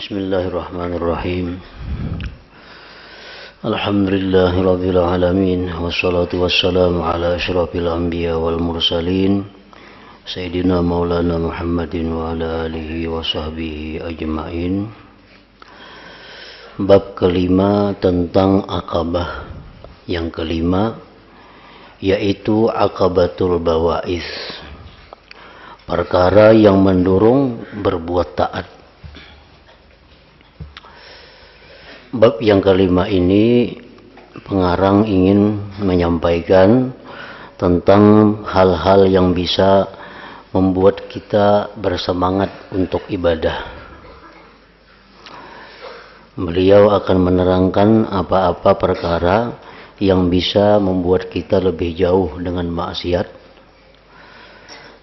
Bismillahirrahmanirrahim. Alhamdulillahirabbil alamin wassalatu wassalamu ala asyrafil anbiya wal mursalin sayyidina maulana Muhammadin wa ala alihi wa sahbihi ajma'in. Bab kelima tentang akabah yang kelima, yaitu akabatul bawa'is, perkara yang mendorong berbuat taat. Bab yang kelima ini pengarang ingin menyampaikan tentang hal-hal yang bisa membuat kita bersemangat untuk ibadah. Beliau akan menerangkan apa-apa perkara yang bisa membuat kita lebih jauh dengan maksiat,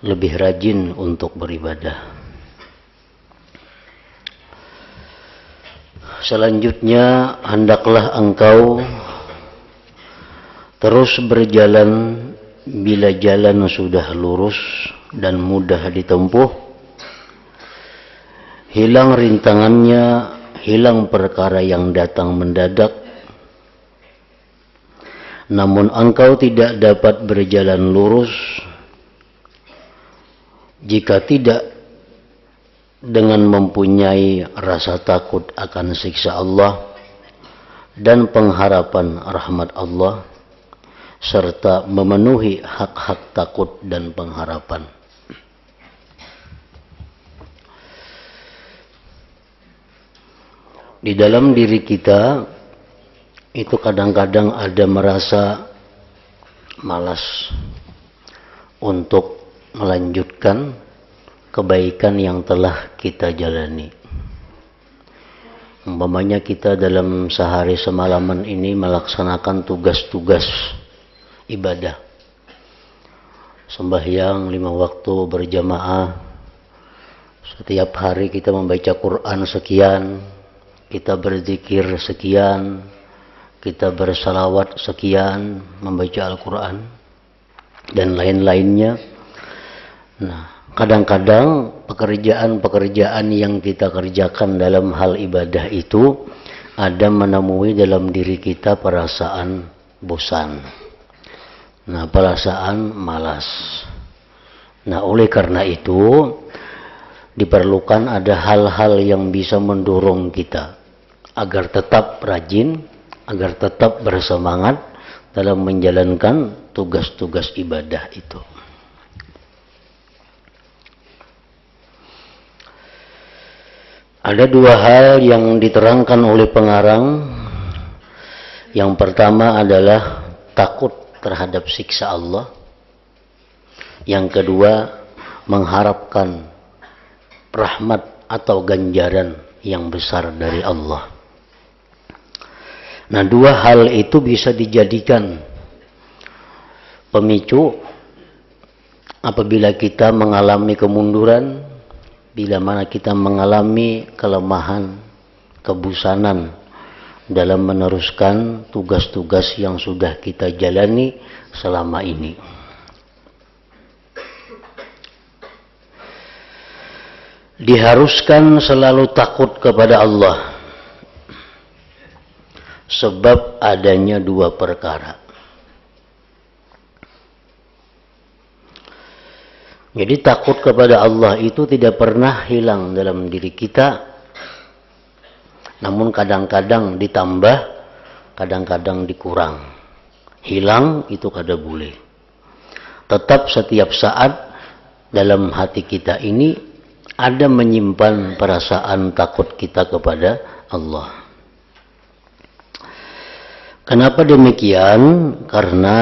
lebih rajin untuk beribadah. Selanjutnya, hendaklah engkau terus berjalan bila jalan sudah lurus dan mudah ditempuh. Hilang rintangannya, hilang perkara yang datang mendadak. Namun engkau tidak dapat berjalan lurus jika tidak dengan mempunyai rasa takut akan siksa Allah dan pengharapan rahmat Allah, serta memenuhi hak-hak takut dan pengharapan. Di dalam diri kita itu kadang-kadang ada merasa malas untuk melanjutkan kebaikan yang telah kita jalani. Umpamanya kita dalam sehari semalaman ini melaksanakan tugas-tugas ibadah. Sembahyang 5 waktu berjamaah. Setiap hari kita membaca Quran sekian, kita berzikir sekian, kita bersalawat sekian, membaca Al-Quran dan lain-lainnya. Nah, kadang-kadang pekerjaan-pekerjaan yang kita kerjakan dalam hal ibadah itu ada menemui dalam diri kita perasaan bosan. Nah, perasaan malas. Nah, oleh karena itu diperlukan ada hal-hal yang bisa mendorong kita agar tetap rajin, agar tetap bersemangat dalam menjalankan tugas-tugas ibadah itu. Ada 2 hal yang diterangkan oleh pengarang. Yang pertama adalah takut terhadap siksa Allah. Yang kedua, mengharapkan rahmat atau ganjaran yang besar dari Allah. Nah, 2 hal itu bisa dijadikan pemicu apabila kita mengalami kemunduran, bila mana kita mengalami kelemahan, kebusanan dalam meneruskan tugas-tugas yang sudah kita jalani selama ini. Diharuskan selalu takut kepada Allah, sebab adanya 2 perkara. Jadi takut kepada Allah itu tidak pernah hilang dalam diri kita. Namun kadang-kadang ditambah, kadang-kadang dikurang. Hilang itu kada boleh. Tetap setiap saat dalam hati kita ini ada menyimpan perasaan takut kita kepada Allah. Kenapa demikian? Karena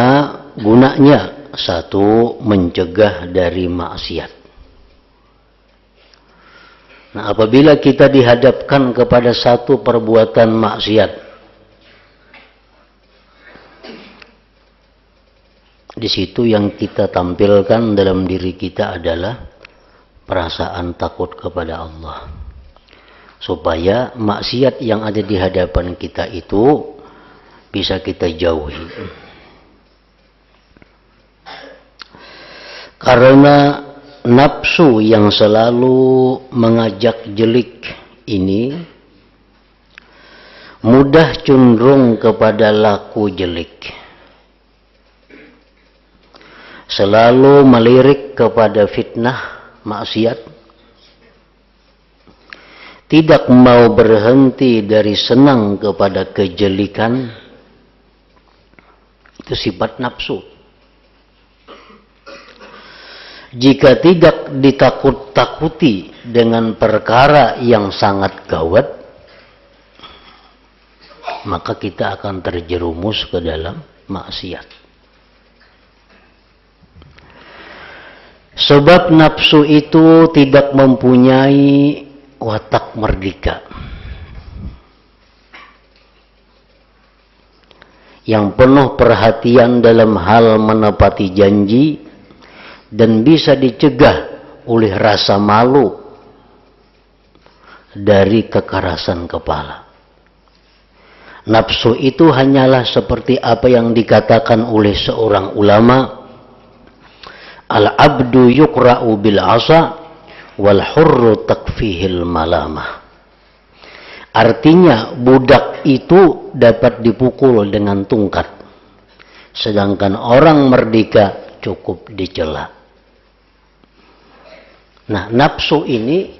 gunanya, 1, mencegah dari maksiat. Nah, apabila kita dihadapkan kepada satu perbuatan maksiat, di situ yang kita tampilkan dalam diri kita adalah perasaan takut kepada Allah. Supaya maksiat yang ada di hadapan kita itu bisa kita jauhi. Karena nafsu yang selalu mengajak jelik ini mudah cenderung kepada laku jelik, selalu melirik kepada fitnah maksiat, tidak mau berhenti dari senang kepada kejelikan. Itu sifat nafsu. Jika tidak ditakut-takuti dengan perkara yang sangat gawat, maka kita akan terjerumus ke dalam maksiat. Sebab nafsu itu tidak mempunyai watak merdeka, yang penuh perhatian dalam hal menepati janji dan bisa dicegah oleh rasa malu dari kekerasan kepala. Nafsu itu hanyalah seperti apa yang dikatakan oleh seorang ulama, al-abdu yukra'u bil asa wal hurru takfihil malamah. Artinya budak itu dapat dipukul dengan tungkat, sedangkan orang merdeka cukup dicela. Nah, nafsu ini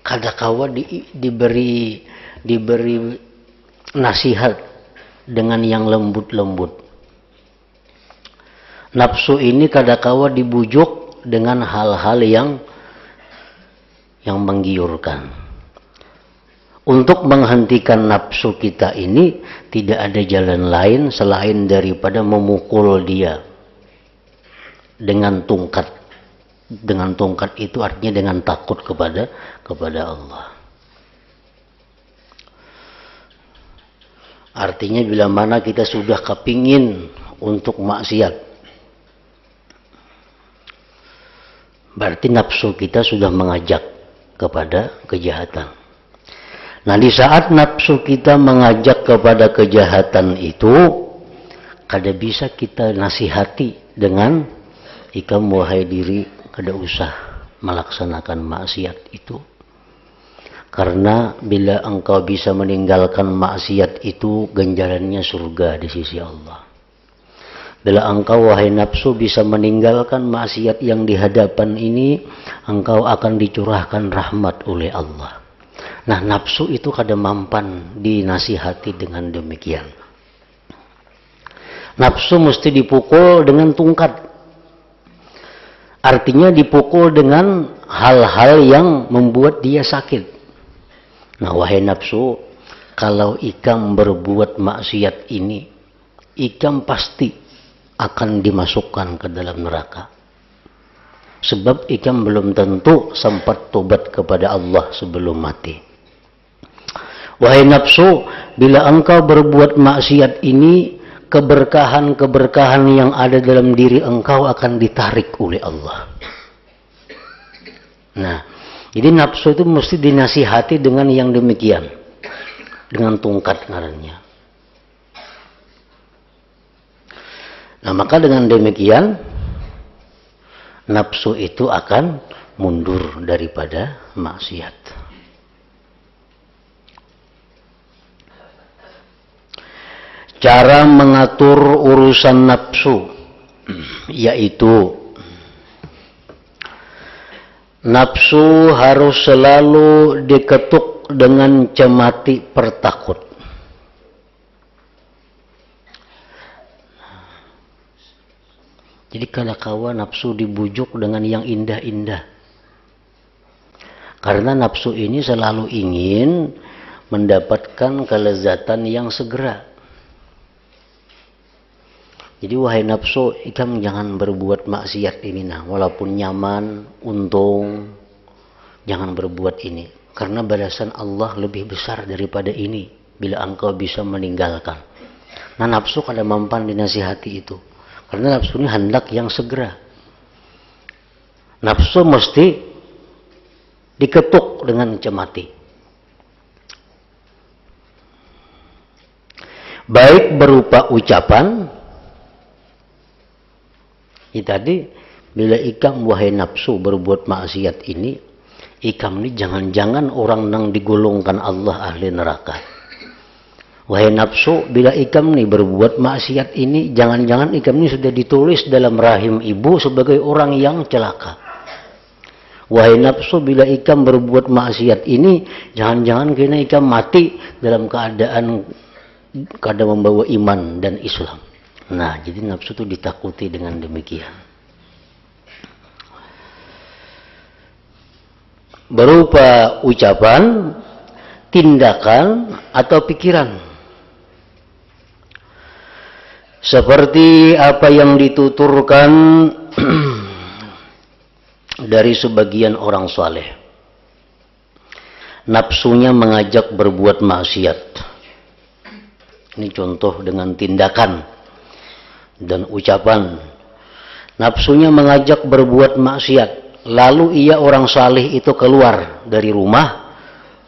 kadangkala diberi nasihat dengan yang lembut-lembut. Nafsu ini kadangkala dibujuk dengan hal-hal yang menggiurkan. Untuk menghentikan nafsu kita ini tidak ada jalan lain selain daripada memukul dia dengan tungkat. Dengan tungkat itu artinya dengan takut kepada Allah. Artinya bila mana kita sudah kepingin untuk maksiat, berarti nafsu kita sudah mengajak kepada kejahatan. Nah, di saat nafsu kita mengajak kepada kejahatan itu, kada bisa kita nasihati dengan ikam wahai diri, kada usah melaksanakan maksiat itu. Karena bila engkau bisa meninggalkan maksiat itu, ganjarannya surga di sisi Allah. Bila engkau wahai nafsu bisa meninggalkan maksiat yang di hadapan ini, engkau akan dicurahkan rahmat oleh Allah. Nah, nafsu itu kada mampan dinasihati dengan demikian. Nafsu mesti dipukul dengan tungkat. Artinya dipukul dengan hal-hal yang membuat dia sakit. Nah, wahai nafsu, kalau ikam berbuat maksiat ini, ikam pasti akan dimasukkan ke dalam neraka. Sebab ikam belum tentu sempat tobat kepada Allah sebelum mati. Wahai nafsu, bila engkau berbuat maksiat ini, keberkahan-keberkahan yang ada dalam diri engkau akan ditarik oleh Allah. Nah, jadi nafsu itu mesti dinasihati dengan yang demikian, dengan tungkat ngarannya. Nah, maka dengan demikian nafsu itu akan mundur daripada maksiat. Cara mengatur urusan nafsu, yaitu nafsu harus selalu diketuk dengan cemati pertakut. Jadi kadangkala nafsu dibujuk dengan yang indah-indah. Karena nafsu ini selalu ingin mendapatkan kelezatan yang segera. Jadi wahai nafsu, ikam jangan berbuat maksiat ini nah, walaupun nyaman, untung, jangan berbuat ini. Karena balasan Allah lebih besar daripada ini bila engkau bisa meninggalkan. Nah, nafsu kada mampan dinasihati itu. Karena nafsu ini hendak yang segera. Nafsu mesti diketuk dengan cemati. Baik berupa ucapan. Ini tadi bila ikam wahai nafsu berbuat maksiat ini, ikam ini jangan-jangan orang nang digolongkan Allah ahli neraka. Wahai nafsu, bila ikam nih berbuat maksiat ini, jangan-jangan ikam ini sudah ditulis dalam rahim ibu sebagai orang yang celaka. Wahai nafsu, bila ikam berbuat maksiat ini, jangan-jangan kena ikam mati dalam keadaan membawa iman dan Islam. Nah, jadi nafsu itu ditakuti dengan demikian. Berupa ucapan, tindakan, atau pikiran. Seperti apa yang dituturkan dari sebagian orang saleh. Nafsunya mengajak berbuat maksiat. Ini contoh dengan tindakan dan ucapan. Nafsunya mengajak berbuat maksiat. Lalu ia orang saleh itu keluar dari rumah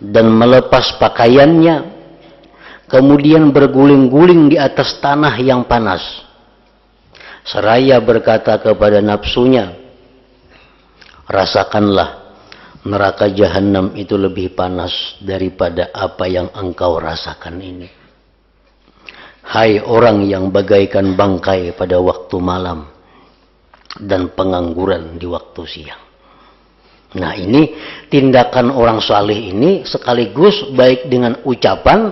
dan melepas pakaiannya. Kemudian berguling-guling di atas tanah yang panas. Seraya berkata kepada nafsunya, rasakanlah, neraka jahanam itu lebih panas daripada apa yang engkau rasakan ini. Hai orang yang bagaikan bangkai pada waktu malam dan pengangguran di waktu siang. Nah, ini tindakan orang saleh ini sekaligus baik dengan ucapan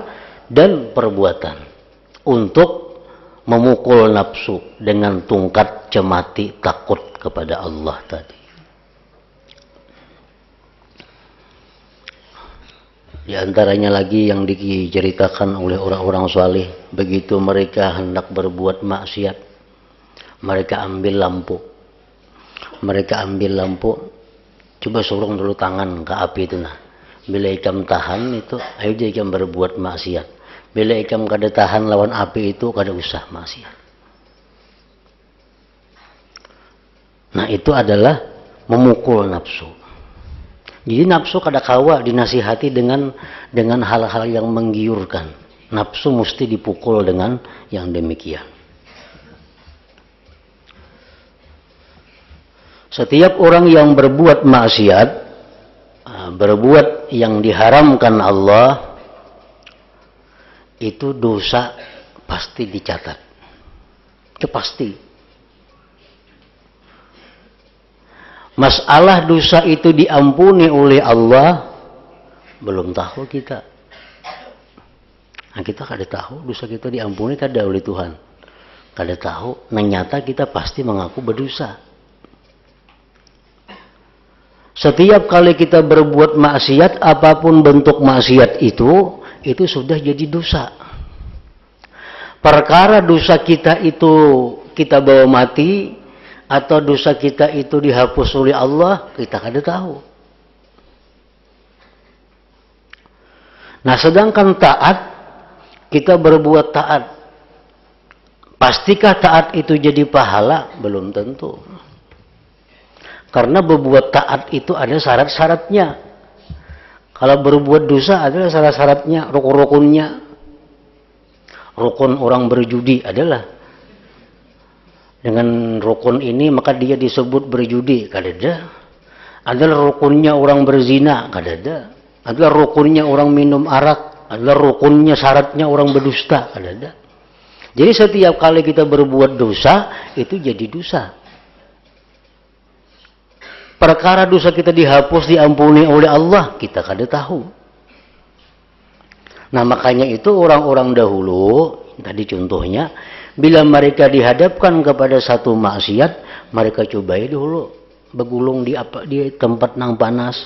dan perbuatan untuk memukul nafsu dengan tungkat cemati takut kepada Allah tadi. Di antaranya lagi yang diceritakan oleh orang-orang saleh, begitu mereka hendak berbuat maksiat, mereka ambil lampu. Coba sorong dulu tangan ke api itu nah. Bila ikam tahan itu, ayo dia ikam berbuat maksiat. Bila ikam kada tahan lawan api itu, kada usah maksiat. Nah, itu adalah memukul nafsu. Jadi nafsu kada kawa dinasihati dengan hal-hal yang menggiurkan. Nafsu mesti dipukul dengan yang demikian. Setiap orang yang berbuat maksiat, berbuat yang diharamkan Allah, itu dosa pasti dicatat. Itu pasti. Masalah dosa itu diampuni oleh Allah, belum tahu kita. Nah, kita kada tahu dosa kita diampuni kada oleh Tuhan. Kada tahu, nyata kita pasti mengaku berdosa. Setiap kali kita berbuat maksiat, apapun bentuk maksiat itu sudah jadi dosa. Perkara dosa kita itu kita bawa mati, atau dosa kita itu dihapus oleh Allah, kita kada tahu. Nah, sedangkan taat, kita berbuat taat. Pastikah taat itu jadi pahala? Belum tentu. Karena berbuat taat itu ada syarat-syaratnya. Kalau berbuat dosa adalah syarat-syaratnya, rukun-rukunnya. Rukun orang berjudi adalah dengan rukun ini maka dia disebut berjudi, kada ada. Adalah rukunnya orang berzina, kada ada. Adalah rukunnya orang minum arak, adalah rukunnya syaratnya orang berdusta, kada ada. Jadi setiap kali kita berbuat dosa itu jadi dosa. Perkara dosa kita dihapus, diampuni oleh Allah, kita kada tahu. Nah, makanya itu orang-orang dahulu, tadi contohnya, bila mereka dihadapkan kepada satu maksiat, mereka cobai dulu. Begulung di tempat nang panas,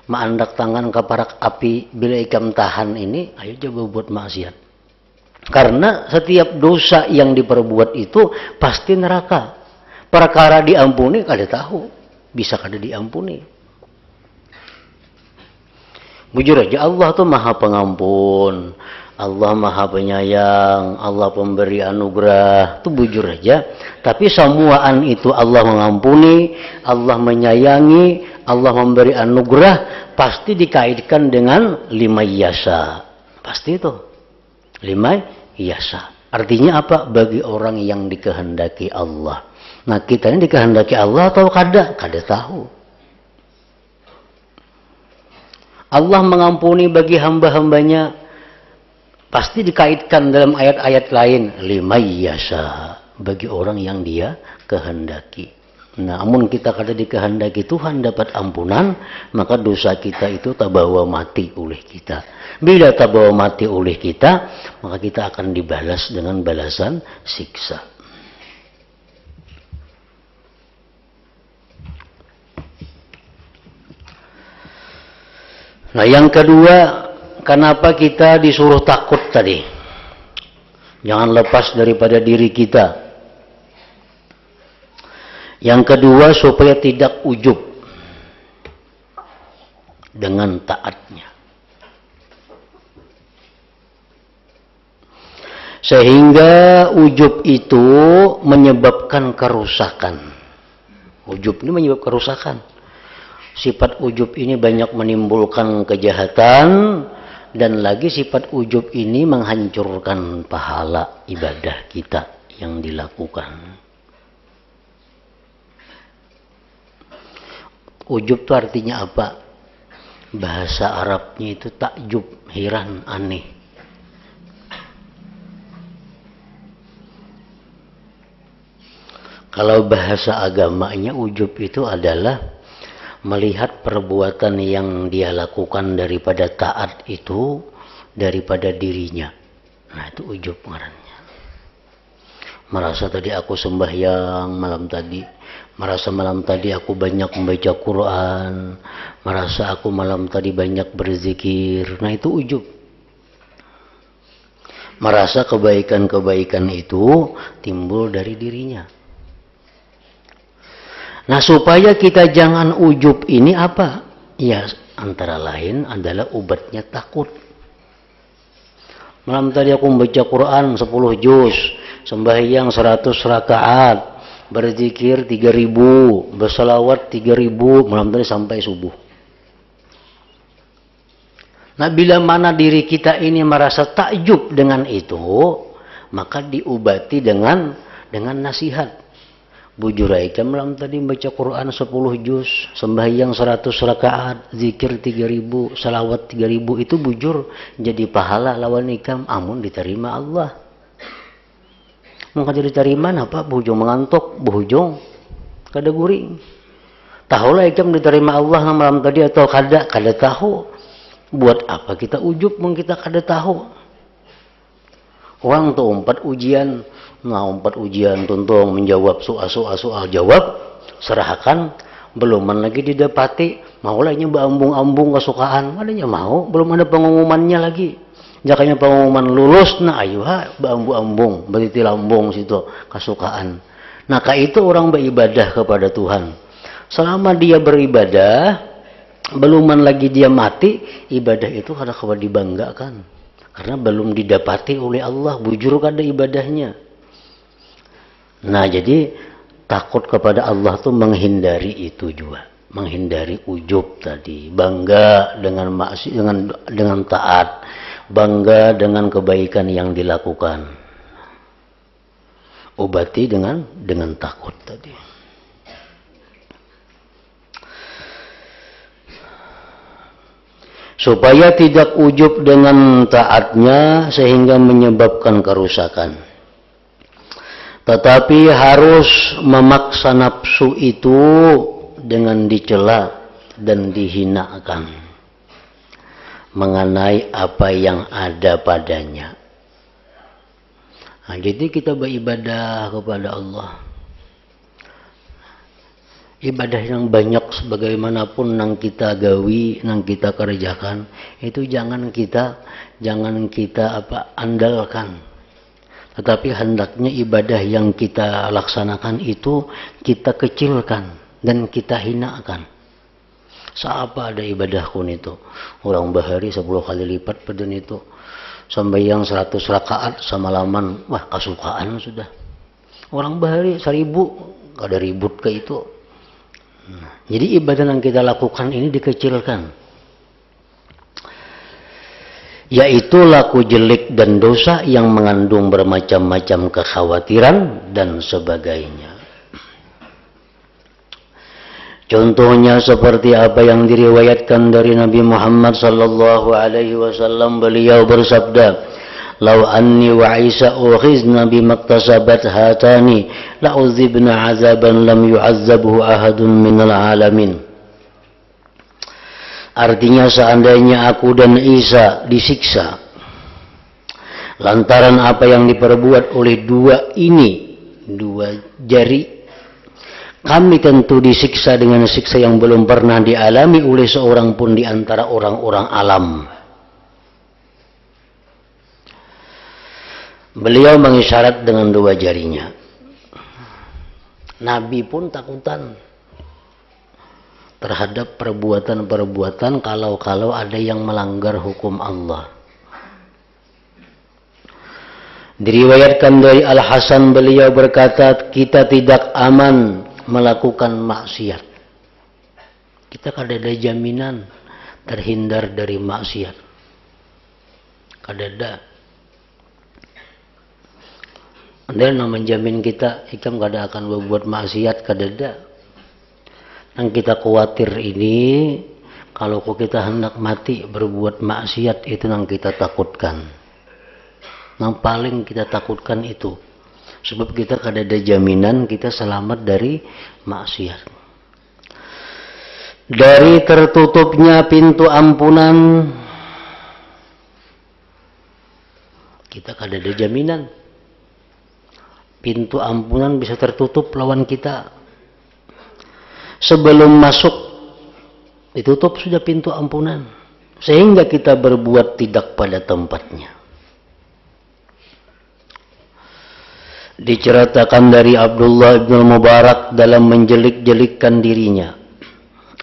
maandak tangan ke parak api, bila ikam tahan ini, ayo coba buat maksiat. Karena setiap dosa yang diperbuat itu pasti neraka. Perkara diampuni kada tahu. Bisa kada diampuni. Bujur aja, Allah tuh maha pengampun, Allah maha penyayang, Allah pemberi anugerah, itu bujur aja. Tapi semuaan itu Allah mengampuni, Allah menyayangi, Allah memberi anugerah, pasti dikaitkan dengan lima yasa. Pasti itu lima yasa. Artinya apa? Bagi orang yang dikehendaki Allah. Nah, kita ini dikehendaki Allah atau kada? Kada tahu. Allah mengampuni bagi hamba-hambanya Pasti dikaitkan dalam ayat-ayat lain, limayyasha, bagi orang yang dia kehendaki. Namun kita kada dikehendaki Tuhan dapat ampunan, maka dosa kita itu tabawa mati oleh kita. Bila tabawa mati oleh kita, maka kita akan dibalas dengan balasan siksa. Nah, yang kedua, kenapa kita disuruh takut tadi? Jangan lepas daripada diri kita. Yang kedua, supaya tidak ujub dengan taatnya. Sehingga ujub itu menyebabkan kerusakan. Ujub ini menyebabkan kerusakan. Sifat ujub ini banyak menimbulkan kejahatan, dan lagi sifat ujub ini menghancurkan pahala ibadah kita yang dilakukan. Ujub itu artinya apa? Bahasa Arabnya itu takjub, heran, aneh. Kalau bahasa agamanya ujub itu adalah melihat perbuatan yang dia lakukan daripada taat itu daripada dirinya. Nah, itu ujub ngarannya. Merasa tadi aku sembahyang malam tadi, merasa malam tadi aku banyak membaca Quran, merasa aku malam tadi banyak berzikir. Nah, itu ujub. Merasa kebaikan-kebaikan itu timbul dari dirinya. Nah, supaya kita jangan ujub ini apa? Ya, antara lain adalah obatnya takut. Malam tadi aku membaca Quran 10 juz, sembahyang 100 rakaat, berzikir 3000, bersalawat 3000, malam tadi sampai subuh. Nah, bila mana diri kita ini merasa takjub dengan itu, maka diobati dengan nasihat. Bujur aja malam tadi baca Quran 10 juz, sembahyang 100 rakaat, zikir 3000, salawat 3000, itu bujur jadi pahala lawan ikam, amun diterima Allah. Mungkin diterima apa? Bujung mengantuk, bujung kada guring. Tahulah ikam diterima Allah malam tadi atau kada tahu. Buat apa kita ujub mung kita kada tahu? Orang tuh 4 ujian. Nah, 4 ujian tuntung menjawab soal jawab, serahkan, beluman lagi didapati, maulah nyoba ambung-ambung kesukaan, adanya mau, belum ada pengumumannya lagi. Jakanya pengumuman lulus, nah ayo ambung-ambung, berarti lambung situ kesukaan. Nah, itu orang beribadah kepada Tuhan. Selama dia beribadah, beluman lagi dia mati, ibadah itu kada kawa dibanggakan. Karena belum didapati oleh Allah, bujur kada ibadahnya. Nah, jadi takut kepada Allah tuh menghindari itu juga, menghindari ujub tadi, bangga dengan dengan taat, bangga dengan kebaikan yang dilakukan. Obati dengan takut tadi. Supaya tidak ujub dengan taatnya sehingga menyebabkan kerusakan. Tetapi harus memaksa nafsu itu dengan dicela dan dihinakan mengenai apa yang ada padanya. Nah, jadi kita beribadah kepada Allah. Ibadah yang banyak sebagaimanapun nang kita gawi, nang kita kerjakan, itu jangan kita andalkan. Tetapi hendaknya ibadah yang kita laksanakan itu kita kecilkan dan kita hinakan. Seapa ada ibadah kun itu? Orang bahari 10 kali lipat pedun itu. Sambayang 100 rakaat semalaman, wah kasukaan sudah. Orang bahari 1000, kada ribut ke itu. Jadi ibadah yang kita lakukan ini dikecilkan. Yaitu laku jelek dan dosa yang mengandung bermacam-macam kekhawatiran dan sebagainya. Contohnya seperti apa yang diriwayatkan dari Nabi Muhammad sallallahu alaihi wasallam, beliau bersabda, law anni wa Isa ukhizna bimaktasabat hatani la'uzibna azaban lam yu'azzabhu ahadun minal alamin. Artinya seandainya aku dan Isa disiksa lantaran apa yang diperbuat oleh dua jari, kami tentu disiksa dengan siksa yang belum pernah dialami oleh seorang pun di antara orang-orang alam. Beliau mengisyarat dengan dua jarinya. Nabi pun takutan terhadap perbuatan-perbuatan kalau ada yang melanggar hukum Allah. Diriwayatkan dari Al-Hasan, beliau berkata, kita tidak aman melakukan maksiat. Kita kada ada jaminan terhindar dari maksiat. Kada ada. Ada yang menjamin kita, ikam kada akan berbuat maksiat, kada ada. Yang kita khawatir ini, kalau kita hendak mati berbuat maksiat, itu yang kita takutkan. Yang paling kita takutkan itu. Sebab kita kada ada jaminan kita selamat dari maksiat. Dari tertutupnya pintu ampunan, kita kada ada jaminan. Pintu ampunan bisa tertutup lawan kita. Sebelum masuk ditutup sudah pintu ampunan, sehingga kita berbuat tidak pada tempatnya. Diceritakan dari Abdullah bin Mubarak dalam menjelik-jelikkan dirinya.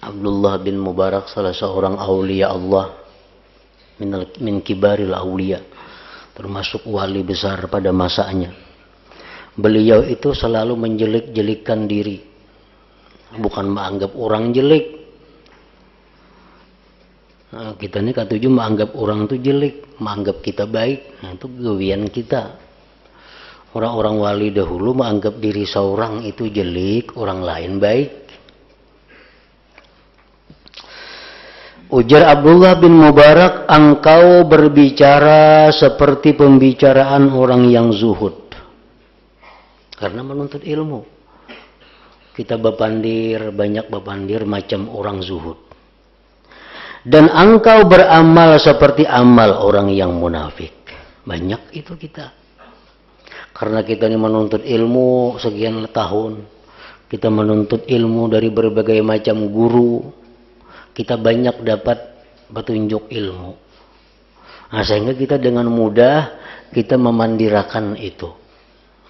Abdullah bin Mubarak salah seorang aulia Allah, min kibaril aulia, termasuk wali besar pada masanya. Beliau itu selalu menjelik-jelikkan diri, bukan menganggap orang jelek. Nah, kita ini katuju menganggap orang itu jelek, menganggap kita baik. Nah, itu gawian kita. Orang-orang wali dahulu menganggap diri seorang itu jelek, orang lain baik. Ujar Abdullah bin Mubarak, engkau berbicara seperti pembicaraan orang yang zuhud. Karena menuntut ilmu. Kita banyak bapandir macam orang zuhud. Dan engkau beramal seperti amal orang yang munafik. Banyak itu kita. Karena kita ini menuntut ilmu sekian tahun. Kita menuntut ilmu dari berbagai macam guru. Kita banyak dapat petunjuk ilmu. Nah, sehingga kita dengan mudah kita memandirakan itu.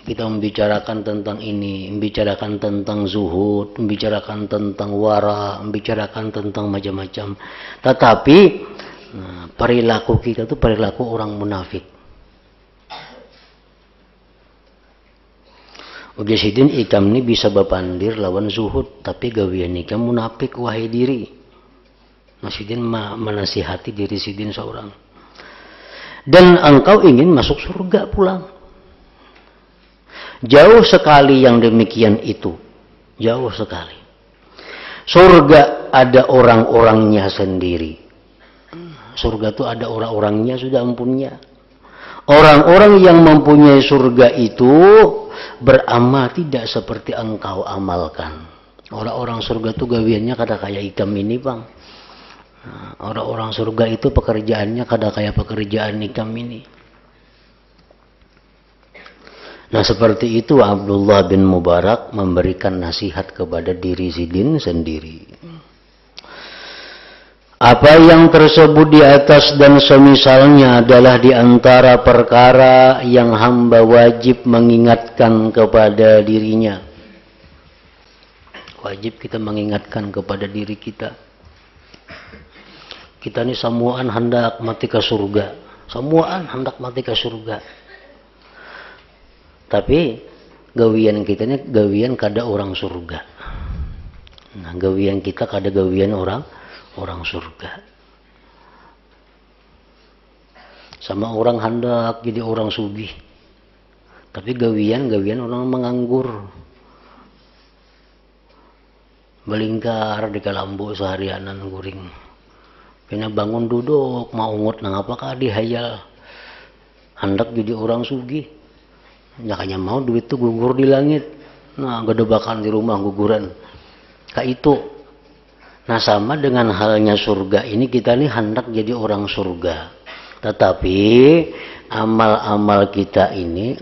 Kita membicarakan tentang ini, membicarakan tentang zuhud, membicarakan tentang wara, membicarakan tentang macam-macam. Tetapi perilaku kita itu perilaku orang munafik. Udah sidin ikam ini bisa bapandir lawan zuhud, tapi gawian ikam munafik wahai diri. Sidin menasihati diri sidin seorang. Dan engkau ingin masuk surga pulang. Jauh sekali yang demikian itu. Jauh sekali. Surga ada orang-orangnya sendiri. Surga itu ada orang-orangnya, sudah ampunnya. Orang-orang yang mempunyai surga itu beramal tidak seperti engkau amalkan. Orang-orang surga itu gawiannya kada kayak ikam ini, bang. Orang-orang surga itu pekerjaannya kada kayak pekerjaan ikam ini. Nah, seperti itu Abdullah bin Mubarak memberikan nasihat kepada diri sidin sendiri. Apa yang tersebut di atas dan semisalnya adalah di antara perkara yang hamba wajib mengingatkan kepada dirinya. Wajib kita mengingatkan kepada diri kita. Kita ini semuaan hendak mati ke surga. Semuaan hendak mati ke surga. Tapi gawian kita ini gawian kada orang surga. Nah, gawian kita kada gawian orang surga. Sama orang hendak jadi orang sugih. Tapi gawian orang menganggur. Belingkar di kalambu seharianan guring. Kena bangun duduk mau ngut nang apakah dihayal. hendak jadi orang sugih. Makanya mau duit tuh gugur di langit. Nah, gedebakan di rumah guguran. Kayak itu. Nah, sama dengan halnya surga ini, kita nih hendak jadi orang surga. Tetapi amal-amal kita ini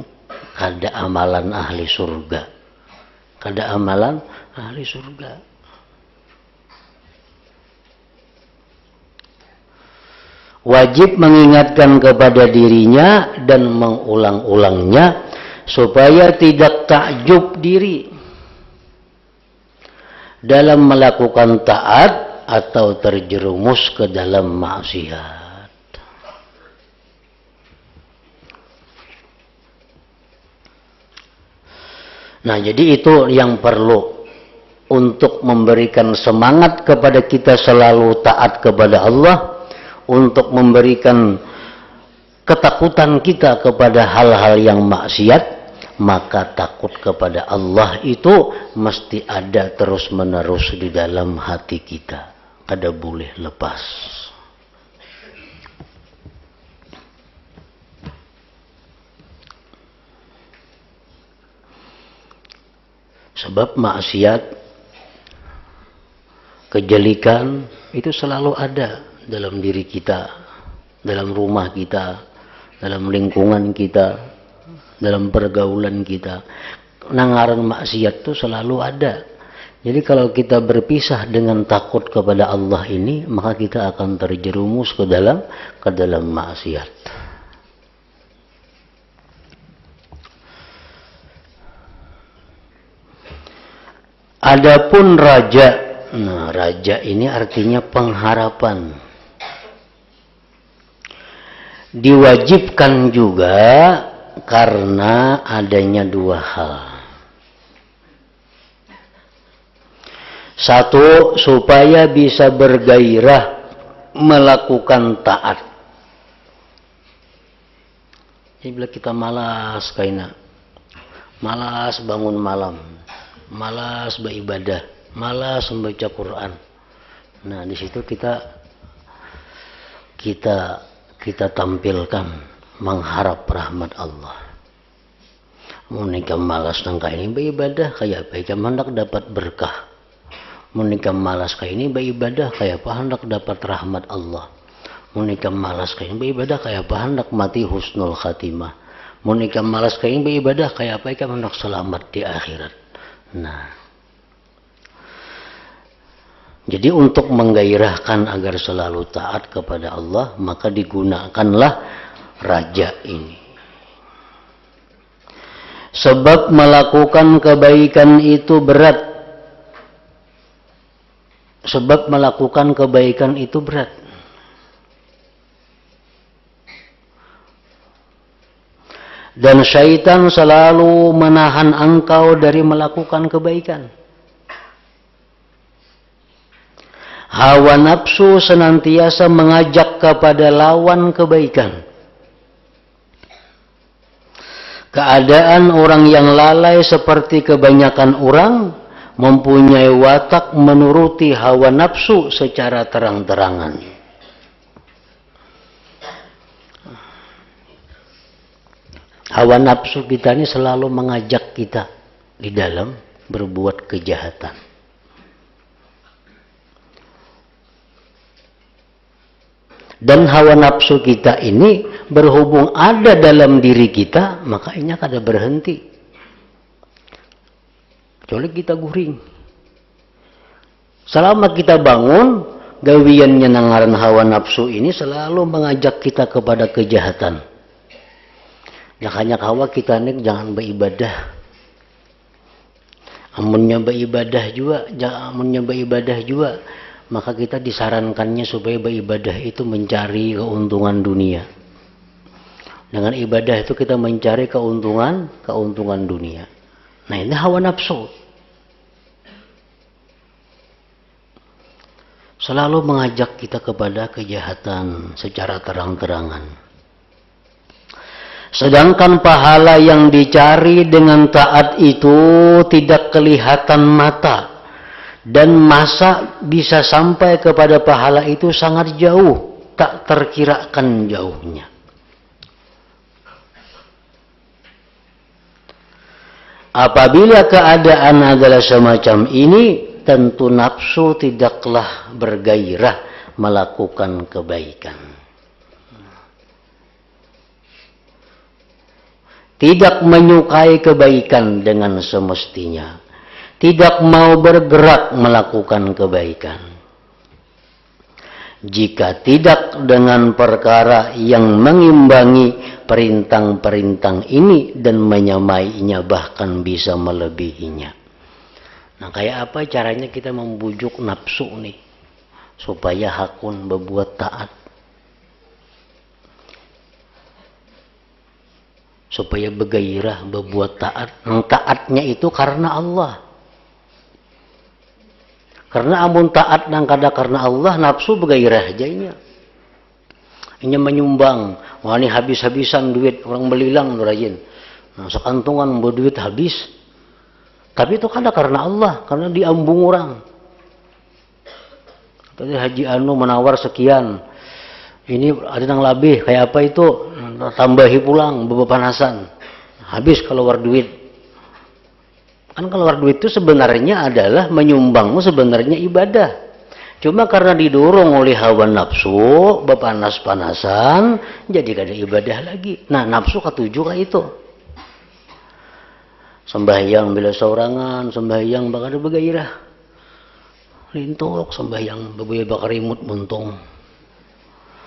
ada amalan ahli surga. Ada amalan ahli surga. Wajib mengingatkan kepada dirinya dan mengulang-ulangnya supaya tidak takjub diri dalam melakukan taat atau terjerumus ke dalam maksiat. Nah, jadi itu yang perlu untuk memberikan semangat kepada kita selalu taat kepada Allah, untuk memberikan ketakutan kita kepada hal-hal yang maksiat. Maka takut kepada Allah itu mesti ada terus-menerus di dalam hati kita. Kada boleh lepas. Sebab maksiat, kejelikan itu selalu ada dalam diri kita, dalam rumah kita, dalam lingkungan kita, dalam pergaulan kita. Nangaran maksiat itu selalu ada. Jadi kalau kita berpisah dengan takut kepada Allah ini, maka kita akan terjerumus ke dalam maksiat. Adapun raja, nah raja ini artinya pengharapan. Diwajibkan juga karena adanya dua hal. Satu, supaya bisa bergairah melakukan taat. Jadi bila kita malas kaina, malas bangun malam, malas beribadah, malas membaca Quran. Nah, di situ kita tampilkan mengharap rahmat Allah. Menikah malas nangka ini beribadah kayak apa? Kayak hendak dapat berkah. Menikah malas kayak ini beribadah kayak apa? Hendak dapat rahmat Allah. Menikah malas kayak ini beribadah kayak apa? Hendak mati husnul khatimah. Menikah malas kayak ini beribadah kayak apa? Kayak hendak selamat di akhirat. Nah, jadi untuk menggairahkan agar selalu taat kepada Allah, maka digunakanlah raja ini. Sebab melakukan kebaikan itu berat. Sebab melakukan kebaikan itu berat. Dan syaitan selalu menahan engkau dari melakukan kebaikan. Hawa nafsu senantiasa mengajak kepada lawan kebaikan. Keadaan orang yang lalai seperti kebanyakan orang mempunyai watak menuruti hawa nafsu secara terang-terangan. Hawa nafsu kita ini selalu mengajak kita di dalam berbuat kejahatan. Dan hawa nafsu kita ini berhubung ada dalam diri kita, maka ini kada berhenti. Kecuali kita guring. Selama kita bangun, gawiannya nangaran hawa nafsu ini selalu mengajak kita kepada kejahatan. Jangan hawa kita nih jangan beribadah. Amunnya beribadah juga, maka kita disarankannya supaya beribadah itu mencari keuntungan dunia. Dengan ibadah itu kita mencari keuntungan dunia. Nah, ini hawa nafsu. Selalu mengajak kita kepada kejahatan secara terang-terangan. Sedangkan pahala yang dicari dengan taat itu tidak kelihatan mata. Dan masa bisa sampai kepada pahala itu sangat jauh. Tak terkirakan jauhnya. Apabila keadaan adalah semacam ini, tentu nafsu tidaklah bergairah melakukan kebaikan. Tidak menyukai kebaikan dengan semestinya. Tidak mau bergerak melakukan kebaikan. Jika tidak dengan perkara yang mengimbangi perintang-perintang ini dan menyamainya, bahkan bisa melebihinya. Nah, kayak apa caranya kita membujuk nafsu nih supaya hakun berbuat taat, supaya bergairah berbuat taat. Taatnya itu karena Allah. Karena amun taat nang kada karena Allah, nafsu bergairah jadinya. Ini menyumbang, wah ini habis-habisan duit, orang belilang rajin. Nah, sekantungan berduit habis. Tapi itu kada karena Allah, karena diambung orang. Tadi Haji Anu menawar sekian. Ini ada yang lebih, kayak apa itu? Tambahi pulang, bebepanasan. Habis keluar duit. Kan keluar duit itu sebenarnya adalah menyumbangmu sebenarnya ibadah. Cuma karena didorong oleh hawa nafsu, bepanas-panasan, jadi kada ibadah lagi. Nah, nafsu ketujuh lah itu. Sembahyang bila seorangan, sembahyang bakal bergairah. Lintuk, sembahyang bebuya bakal rimut buntung.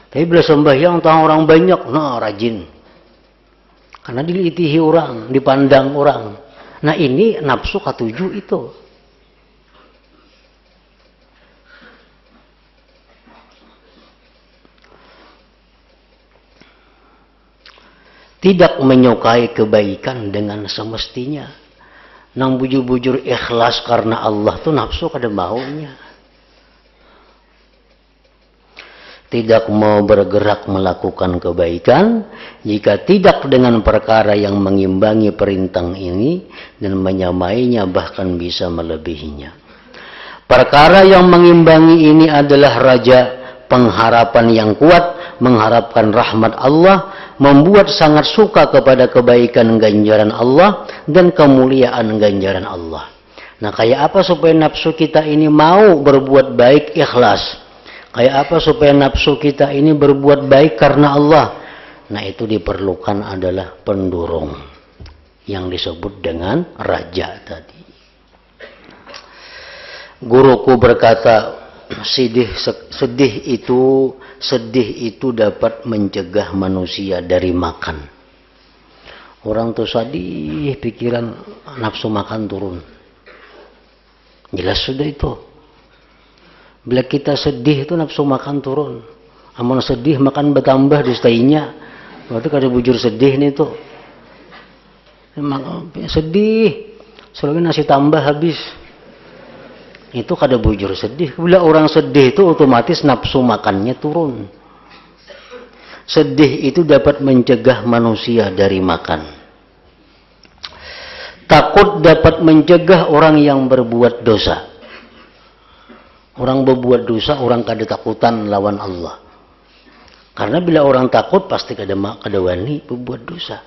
Tapi bila sembahyang tahu orang banyak, nah rajin. Karena dilitihi orang, dipandang orang. Nah ini nafsu ketujuh itu. Tidak menyukai kebaikan dengan semestinya. Nang bujur-bujur ikhlas karena Allah tuh nafsu kada maunya. Tidak mau bergerak melakukan kebaikan jika tidak dengan perkara yang mengimbangi perintah ini dan menyamainya, bahkan bisa melebihinya. Perkara yang mengimbangi ini adalah raja, pengharapan yang kuat, mengharapkan rahmat Allah, membuat sangat suka kepada kebaikan ganjaran Allah dan kemuliaan ganjaran Allah. Nah, kayak apa supaya nafsu kita ini mau berbuat baik ikhlas? Kayak apa supaya nafsu kita ini berbuat baik karena Allah? Nah, itu diperlukan adalah pendorong yang disebut dengan raja tadi. Guruku berkata, sedih itu dapat mencegah manusia dari makan. Orang tuh sedih, pikiran nafsu makan turun. Jelas sudah itu. Bila kita sedih itu nafsu makan turun. Amun sedih makan bertambah distainya. Berarti kada bujur sedih nih tuh. Sedih. Selalu nasi tambah habis. Itu kada bujur sedih. Bila orang sedih itu otomatis nafsu makannya turun. Sedih itu dapat mencegah manusia dari makan. Takut dapat mencegah orang yang berbuat dosa. Orang berbuat dosa, orang kada takutan lawan Allah. Karena bila orang takut, pasti kada wani berbuat dosa.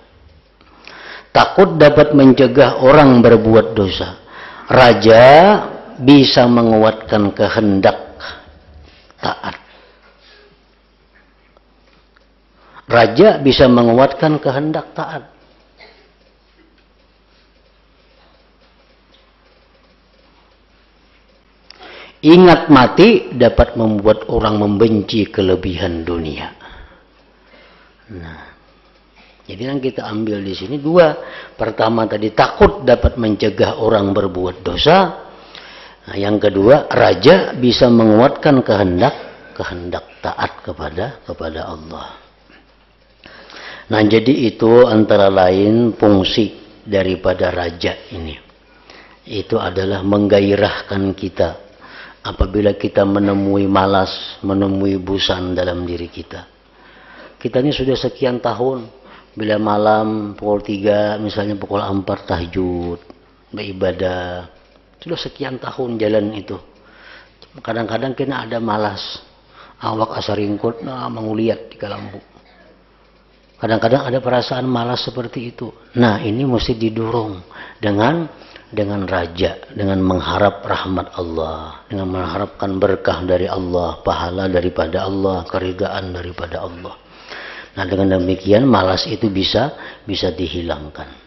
Takut dapat mencegah orang berbuat dosa. Raja bisa menguatkan kehendak taat. Raja bisa menguatkan kehendak taat. Ingat mati dapat membuat orang membenci kelebihan dunia. Nah, jadi yang kita ambil di sini dua. Pertama tadi takut dapat mencegah orang berbuat dosa. Nah, yang kedua, raja bisa menguatkan kehendak taat kepada Allah. Nah, jadi itu antara lain fungsi daripada raja ini. Itu adalah menggairahkan kita. Apabila kita menemui malas, menemui bosan dalam diri kita. Kita ini sudah sekian tahun, bila malam pukul 3, misalnya pukul 4 tahajud, beribadah. Sudah sekian tahun jalan itu. Kadang-kadang kena ada malas. Awak asaringkut, menguliat di kalambu. Kadang-kadang ada perasaan malas seperti itu. Nah, ini mesti didorong dengan raja, dengan mengharap rahmat Allah, dengan mengharapkan berkah dari Allah, pahala daripada Allah, keridaan daripada Allah. Nah, dengan demikian malas itu bisa dihilangkan.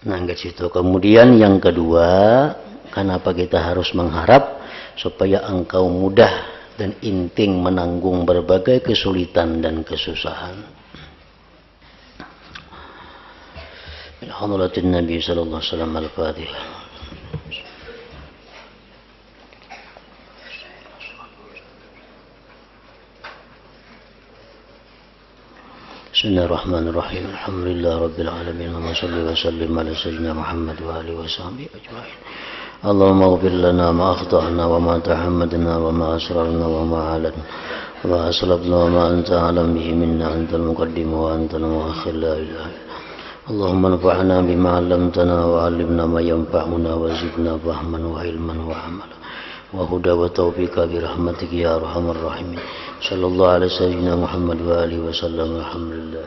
Nah, ke situ. Kemudian yang kedua, kenapa kita harus mengharap? Supaya engkau mudah dan inting menanggung berbagai kesulitan dan kesusahan. Alhamdulillah Nabi sallallahu alaihi wasallam al-Fatihah. Bismillahirrahmanirrahim. Alhamdulillah rabbil alamin. Wa shalli wa sallim ala sayyidina Muhammad wa alihi wa sahbihi ajma'in. Allahumma ighfir lana ma akhta'na wa ma tahammadna wa ma asrarna wa ma a'lanna wa ma asrafna wa ma anta a'lam bihi minna antal muqaddim wa antal muakhir la ilaha illa Allahumma anfa'na bima 'allamtana wa 'allimna ma yanfa'una wa zidna fahman wa ilman wa 'amalan wa huda wa tawfiqa bi rahmatika ya arhamar rahimin. Sallallahu alaihi sayyidina Muhammad wa alihi wa sallam. Alhamdulillah.